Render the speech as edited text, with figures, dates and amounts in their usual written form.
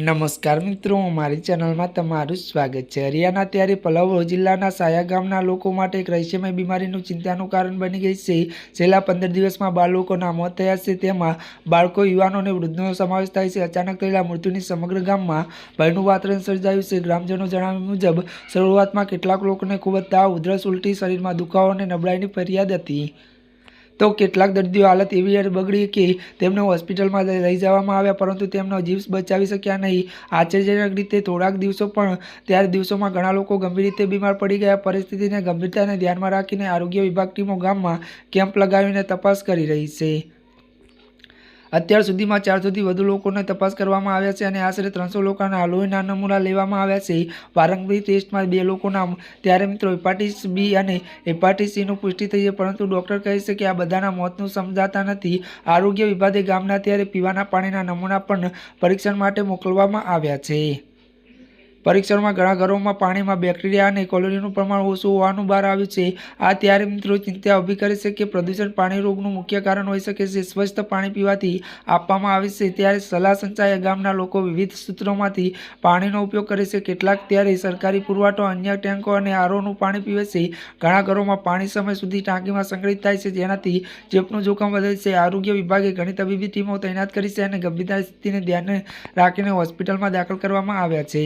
નમસ્કાર મિત્રો, અમારી ચેનલમાં તમારું સ્વાગત છે। હરિયાણા ત્યારે પલવલ જિલ્લાના સાયા ગામના લોકો માટે એક રહસ્યમય બીમારીનું ચિંતાનું કારણ બની ગઈ છે। છેલ્લા 15 દિવસમાં બાળકોના મોત થયા છે, તેમાં બાળકો, યુવાનો અને વૃદ્ધોનો સમાવેશ થાય છે। અચાનક થયેલા મૃત્યુની સમગ્ર ગામમાં ભયનું વાતાવરણ સર્જાયું છે। ગ્રામજનો જણાવ્યા મુજબ શરૂઆતમાં કેટલાક લોકોને ખૂબ જ તાવ, ઉધરસ, ઉલટી, શરીરમાં દુખાવો અને નબળાઈની ફરિયાદ હતી, તો કેટલાક દર્દીઓ હાલત એવી બગડી કે તેમને હોસ્પિટલમાં લઈ જવામાં આવ્યા, પરંતુ તેમનો જીવ બચાવી શક્યા નહીં। આશ્ચર્યજનક રીતે થોડાક દિવસો પણ ત્યારે દિવસોમાં ઘણા લોકો ગંભીર રીતે બીમાર પડી ગયા। પરિસ્થિતિની ગંભીરતાને ધ્યાનમાં રાખીને આરોગ્ય વિભાગ ટીમો ગામમાં કેમ્પ લગાવીને તપાસ કરી રહી છે। અત્યાર સુધીમાં 400 થી વધુ લોકોને તપાસ કરવામાં આવ્યા છે અને આશરે 300 લોકોના લોહીના નમૂના લેવામાં આવ્યા છે। પ્રારંભિક ટેસ્ટમાં 2 લોકોના ત્યારે મિત્રો હેપાટાઇટિસ બી અને હેપાટાઇટિસ સીનું પુષ્ટિ થઈ છે, પરંતુ ડોક્ટર કહે છે કે આ બધાના મોતનું સમજાતા નથી। આરોગ્ય વિભાગે ગામના ત્યારે પીવાના પાણીના નમૂના પણ પરીક્ષણ માટે મોકલવામાં આવ્યા છે। પરીક્ષણમાં ઘણા ઘરોમાં પાણીમાં બેક્ટેરિયા અને કોલોરીનું પ્રમાણ ઓછું હોવાનું બહાર આવ્યું છે। આ ત્યારે મિત્રો ચિંતા ઊભી કરે છે કે પ્રદૂષણ પાણી રોગનું મુખ્ય કારણ હોઈ શકે છે। સ્વચ્છ પાણી પીવાથી આપવામાં આવે છે ત્યારે સલાહ સંચાય ગામના લોકો વિવિધ સ્ત્રોતોમાંથી પાણીનો ઉપયોગ કરે છે। કેટલાક ત્યારે સરકારી પુરવઠો, અન્ય ટેન્કો અને આરઓનું પાણી પીવે છે। ઘણા ઘરોમાં પાણી સમય સુધી ટાંકીમાં સંગ્રહિત થાય છે, જેનાથી ચેપનું જોખમ વધે છે। આરોગ્ય વિભાગે ઘણી તબીબી ટીમો તૈનાત કરી છે અને ગંભીર સ્થિતિને ધ્યાને રાખીને હોસ્પિટલમાં દાખલ કરવામાં આવ્યા છે।